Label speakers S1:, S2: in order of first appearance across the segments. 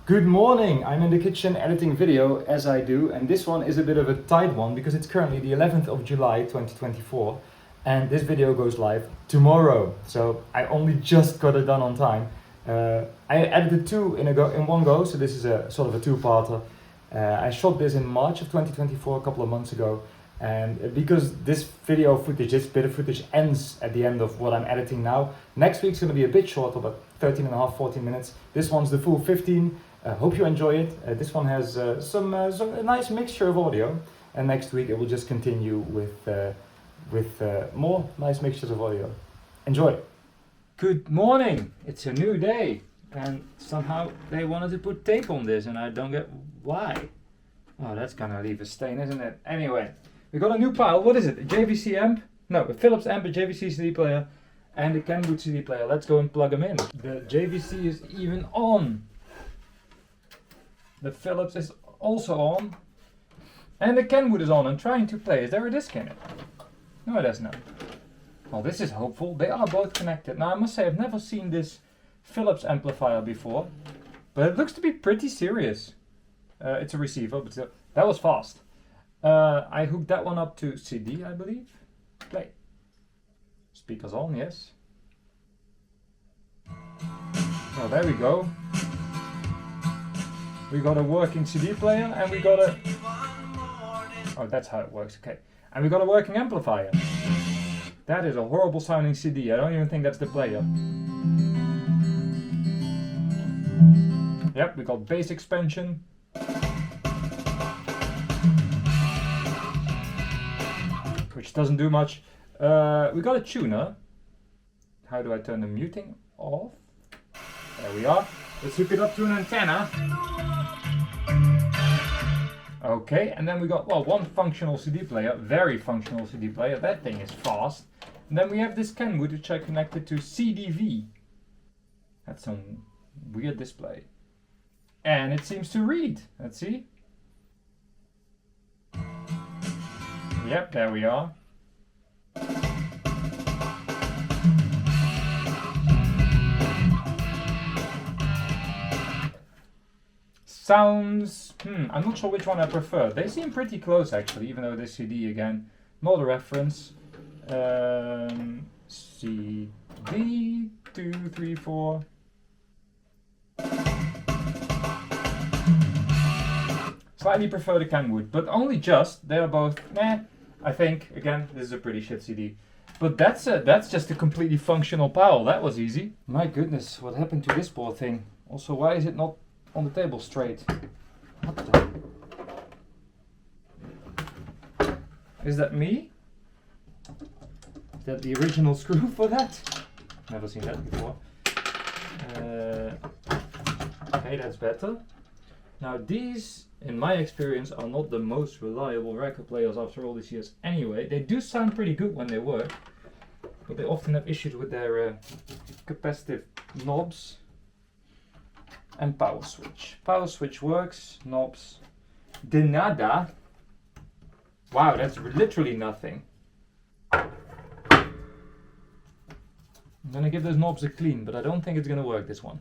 S1: Good morning! I'm in the kitchen editing video as I do, and this one is a bit of a tight one because it's currently the 11th of July 2024 and this video goes live tomorrow, so I only just got it done on time. I edited two in one go, so this is a sort of a two-parter. I shot this in March of 2024, a couple of months ago, and because this video footage, this bit of footage ends at the end of what I'm editing now, next week's going to be a bit shorter, about 13 and a half, 14 minutes. This one's the full 15. Hope you enjoy it. This one has a nice mixture of audio, and next week it will just continue with more nice mixtures of audio. Enjoy! Good morning! It's a new day, and somehow they wanted to put tape on this, and I don't get why. Oh, that's gonna leave a stain, isn't it? Anyway, we got a new pile. What is it? A JVC amp? No, a Phillips amp, a JVC CD player, and a Kenwood CD player. Let's go and plug them in. The JVC is even on. The Phillips is also on. And the Kenwood is on. I'm trying to play. Is there a disc in it? No, there's none. Well, this is hopeful. They are both connected. Now, I must say, I've never seen this Phillips amplifier before, but it looks to be pretty serious. It's a receiver, but still, that was fast. I hooked that one up to CD, I believe. Play. Speakers on, yes. Oh, there we go. We got a working CD player, and we got a... Oh, that's how it works, okay. And we got a working amplifier. That is a horrible sounding CD. I don't even think that's the player. Yep, we got bass expansion. Which doesn't do much. We got a tuner. How do I turn the muting off? There we are. Let's hook it up to an antenna. Okay, and then we got, well, one functional CD player, very functional CD player. That thing is fast. And then we have this Kenwood, which I connected to CDV. That's some weird display. And it seems to read. Let's see. Yep, there we are. Sounds, I'm not sure which one I prefer. They seem pretty close actually, even though this CD again, not a reference. CD 2, 3, 4. Slightly prefer the Kenwood, but only just. They are both meh. I think again this is a pretty shit CD. But that's just a completely functional pile. That was easy. My goodness, what happened to this poor thing? Also, why is it not on the table straight? What the? Is that me? Is that the original screw for that? Never seen that before. Okay, that's better. Now these, in my experience, are not the most reliable record players after all these years anyway. They do sound pretty good when they work, but they often have issues with their capacitive knobs. And power switch. Power switch works, knobs. De nada. Wow, that's literally nothing. I'm gonna give those knobs a clean, but I don't think it's gonna work, this one.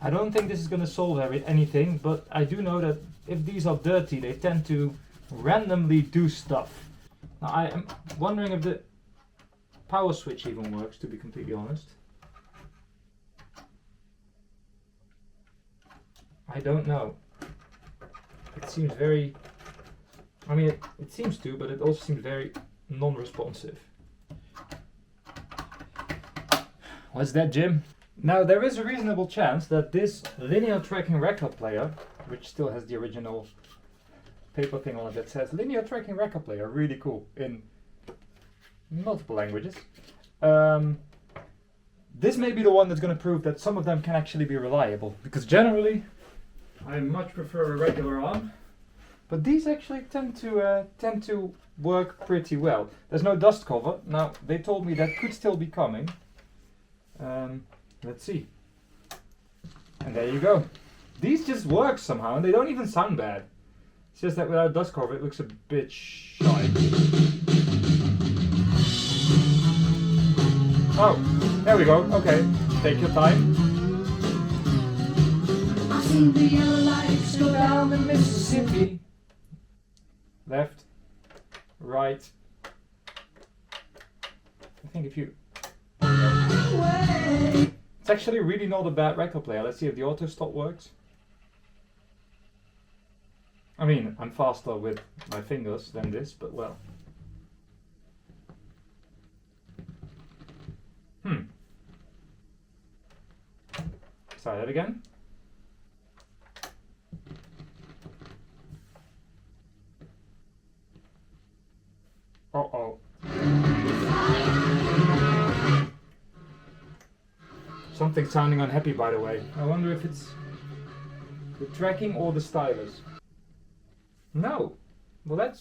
S1: I don't think this is gonna solve anything, but I do know that if these are dirty, they tend to randomly do stuff. Now I am wondering if the power switch even works, to be completely honest. I don't know. It seems very... I mean, it seems to, but it also seems very non-responsive. What's that, Jim? Now, there is a reasonable chance that this linear tracking record player, which still has the original paper thing on it that says linear tracking record player, really cool, in multiple languages. This may be the one that's going to prove that some of them can actually be reliable, because generally I much prefer a regular arm, but these actually tend to work pretty well. There's no dust cover. Now they told me that could still be coming. Let's see. And there you go. These just work somehow, and they don't even sound bad. It's just that without dust cover, it looks a bit shy. Oh, there we go. Okay, take your time. see the yellow lights go down the Mississippi. Left, right. I think if you... It's actually really not a bad record player. Let's see if the auto stop works. I mean, I'm faster with my fingers than this, but well. Try that again. Uh-oh. Something's sounding unhappy, by the way. I wonder if it's the tracking or the stylus. No. Well,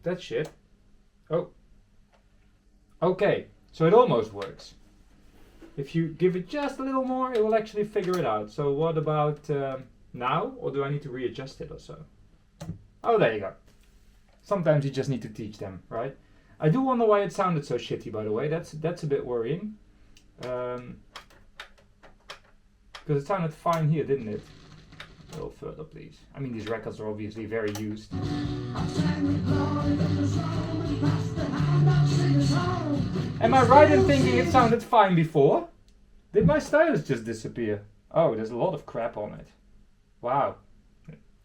S1: that's shit. Oh. Okay, so it almost works. If you give it just a little more, it will actually figure it out. So what about now? Or do I need to readjust it or so? Oh, there you go. Sometimes you just need to teach them, right? I do wonder why it sounded so shitty, by the way. That's a bit worrying. Because it sounded fine here, didn't it? A little further, please. I mean, these records are obviously very used. Am I right in thinking it sounded fine before? Did my stylus just disappear? Oh, there's a lot of crap on it. Wow.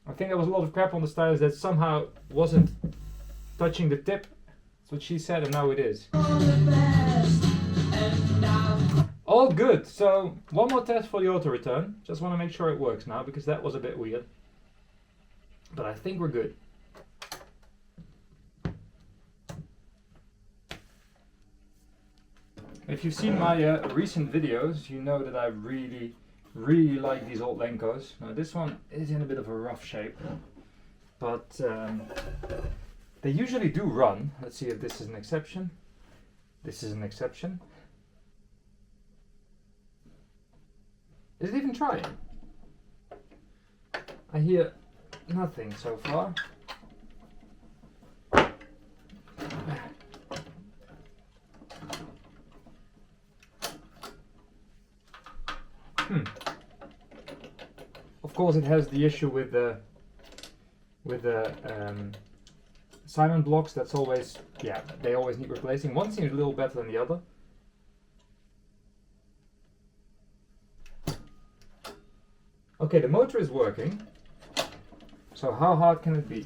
S1: I think there was a lot of crap on the stylus that somehow wasn't touching the tip. That's what she said, and now it is. All good. So, one more test for the auto return. Just want to make sure it works now, because that was a bit weird. But I think we're good. If you've seen my recent videos, you know that I really like these old Lencos. Now this one is in a bit of a rough shape, but they usually do run. Let's see if this is an exception. This is an exception. Is it even trying? I hear nothing so far. Of course, it has the issue with the silent blocks. That's always, yeah, they always need replacing. One seems a little better than the other. Okay, the motor is working. So how hard can it be?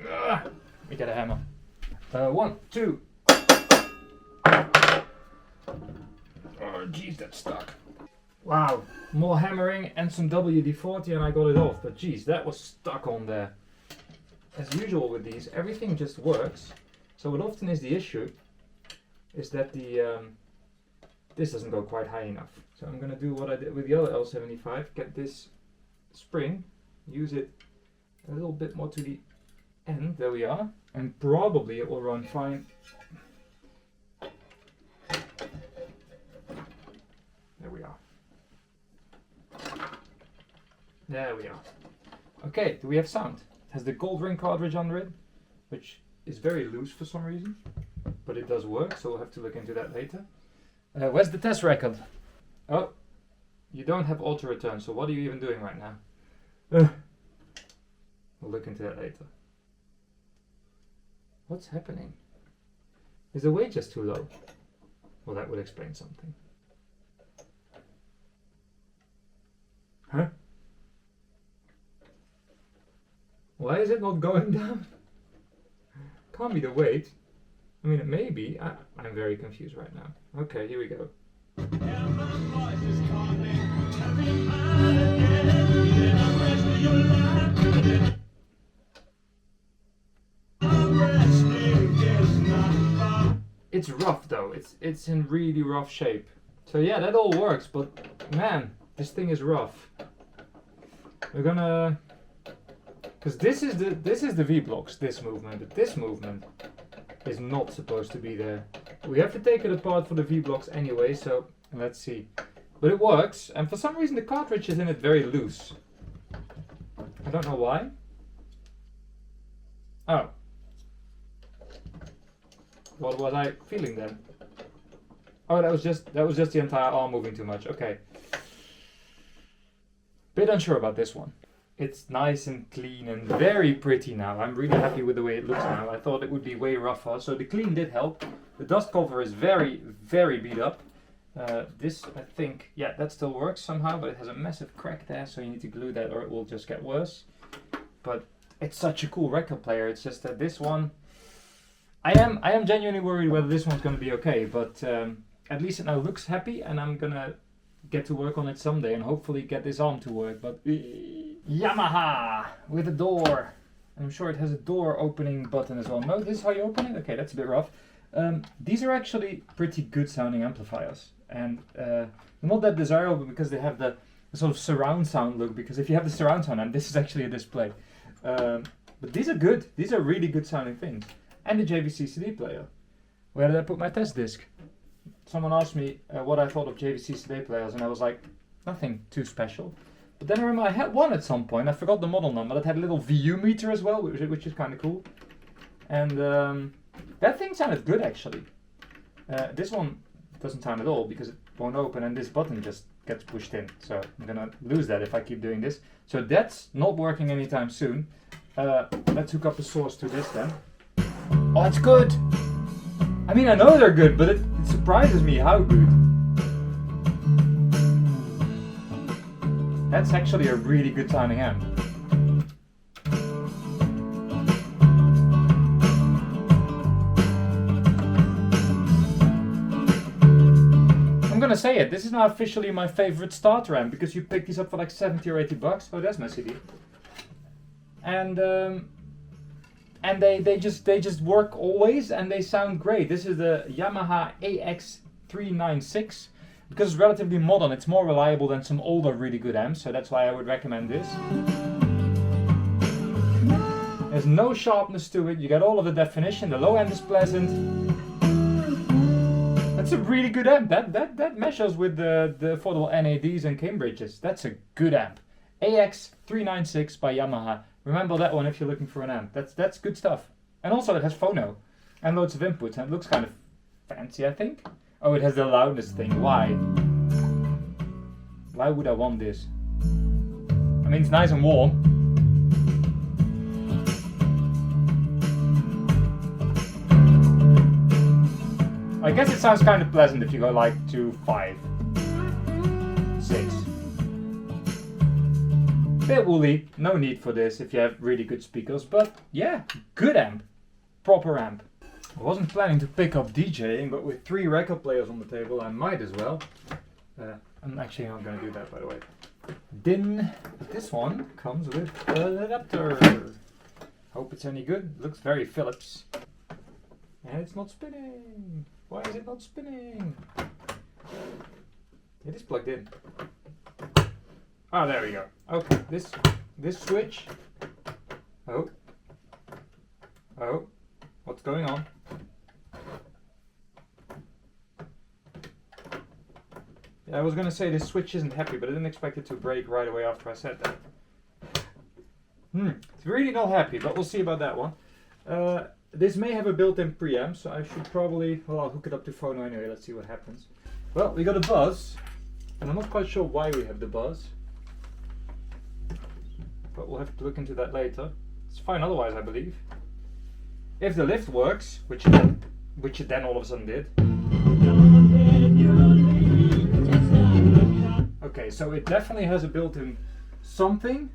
S1: Let me get a hammer. 1, 2. Oh, geez, that's stuck. Wow, more hammering and some WD-40 and I got it off. But geez, that was stuck on there. As usual with these, everything just works. So what often is the issue is that the this doesn't go quite high enough. So I'm going to do what I did with the other L75. Get this spring, use it a little bit more to the end. There we are. And probably it will run fine. There we are. There we are. Okay, do we have sound? It has the gold ring cartridge under it, which is very loose for some reason, but it does work, so we'll have to look into that later. Where's the test record? Oh, you don't have auto return, so what are you even doing right now? We'll look into that later. What's happening? Is the weight just too low? Well, that would explain something. Huh? Why is it not going down? Can't be the weight. I mean, it may be. I'm very confused right now. Okay, here we go. It's rough though. It's in really rough shape. So yeah, that all works, but man, this thing is rough. We're gonna, because this is the V blocks, this movement, but this movement is not supposed to be there. We have to take it apart for the V blocks anyway, so let's see. But it works, and for some reason the cartridge is in it very loose. I don't know why. Oh. What was I feeling then? Oh, that was just the entire arm moving too much. Okay. Bit unsure about this one. It's nice and clean and very pretty now. I'm really happy with the way it looks now. I thought it would be way rougher, so the clean did help. The dust cover is very, very beat up. This, I think, yeah, that still works somehow, but it has a massive crack there, so you need to glue that or it will just get worse. But it's such a cool record player. It's just that this one, I am genuinely worried whether this one's going to be okay, but at least it now looks happy, and I'm going to get to work on it someday and hopefully get this arm to work. But Yamaha with a door. I'm sure it has a door opening button as well. No, this is how you open it? Okay, that's a bit rough. These are actually pretty good sounding amplifiers, and not that desirable because they have the sort of surround sound look, because if you have the surround sound, and this is actually a display, but these are good. These are really good sounding things. And the JVC CD player. Where did I put my test disc? Someone asked me what I thought of JVC CD players, and I was like, nothing too special. But then I remember I had one at some point. I forgot the model number. That had a little VU meter as well, which is kind of cool. And that thing sounded good actually. This one doesn't sound at all because it won't open, and this button just gets pushed in. So I'm gonna lose that if I keep doing this. So that's not working anytime soon. Let's hook up the source to this then. Oh, it's good! I mean, I know they're good, but it surprises me how good. That's actually a really good sounding amp. I'm gonna say it, this is now officially my favorite starter amp, because you pick these up for like 70 or 80 bucks. Oh, that's my CD. And they just work always, and they sound great. This is the Yamaha AX-396. Because it's relatively modern, it's more reliable than some older really good amps, so that's why I would recommend this. There's no sharpness to it, you get all of the definition, the low end is pleasant. That's a really good amp. That measures with the affordable NADs and Cambridges. That's a good amp. AX-396 by Yamaha. Remember that one if you're looking for an amp. That's good stuff. And also it has phono and loads of inputs, and it looks kind of fancy, I think. Oh, it has the loudness thing. Why? Why would I want this? I mean, it's nice and warm. I guess it sounds kind of pleasant if you go like to 5, 6. Bit woolly, no need for this if you have really good speakers, but yeah, good amp. Proper amp. I wasn't planning to pick up DJing, but with 3 record players on the table, I might as well. I'm actually not going to do that, by the way. Then this one comes with an adapter. Hope it's any good. Looks very Phillips. And it's not spinning. Why is it not spinning? It is plugged in. Ah, there we go. Okay, this switch. Oh, what's going on? Yeah, I was gonna say this switch isn't happy, but I didn't expect it to break right away after I said that. It's really not happy, but we'll see about that one. This may have a built-in preamp, so I should probably, well, I'll hook it up to phono anyway, let's see what happens. Well, we got a buzz, and I'm not quite sure why we have the buzz, but we'll have to look into that later. It's fine otherwise, I believe. If the lift works, which it then all of a sudden did. Okay, so it definitely has a built-in something.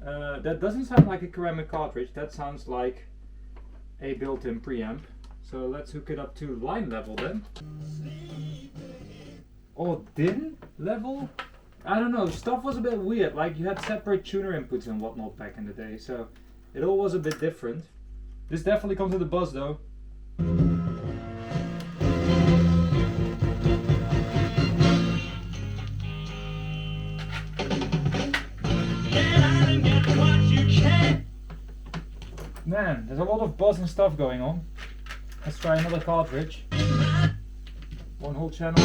S1: That doesn't sound like a ceramic cartridge, that sounds like a built-in preamp. So let's hook it up to line level then. Or DIN level? I don't know, stuff was a bit weird, like you had separate tuner inputs and whatnot back in the day, so it all was a bit different. This definitely comes with a buzz though. Man, there's a lot of buzz and stuff going on. Let's try another cartridge. One whole channel.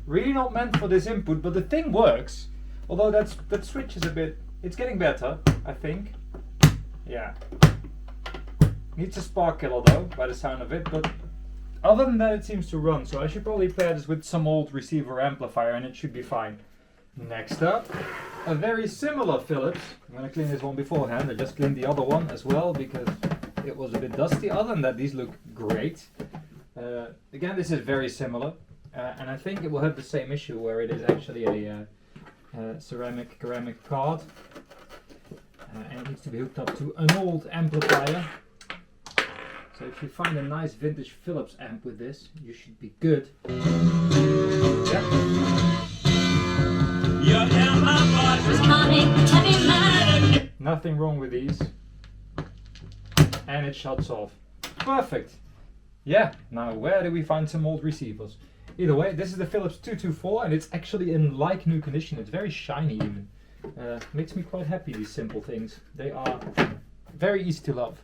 S1: Really not meant for this input, but the thing works. Although that switch is a bit, it's getting better, I think. Yeah. Needs a spark killer though, by the sound of it, but other than that it seems to run, so I should probably pair this with some old receiver amplifier and it should be fine. Next up, a very similar Phillips. I'm going to clean this one beforehand. I just cleaned the other one as well because it was a bit dusty. Other than that, these look great. Again, this is very similar, and I think it will have the same issue where it is actually a ceramic card, and it needs to be hooked up to an old amplifier. So if you find a nice vintage Phillips amp with this, you should be good. Nothing wrong with these. And it shuts off. Perfect. Yeah, now where do we find some old receivers? Either way, this is the Philips 224 and it's actually in like new condition. It's very shiny even. Makes me quite happy, these simple things. They are very easy to love.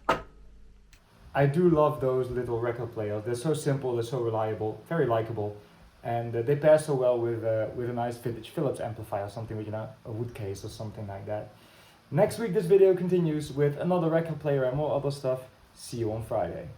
S1: I do love those little record players. They're so simple, they're so reliable, very likable. And they pair so well with a nice vintage Philips amplifier, something with, you know, a wood case or something like that. Next week this video continues with another record player and more other stuff. See you on Friday.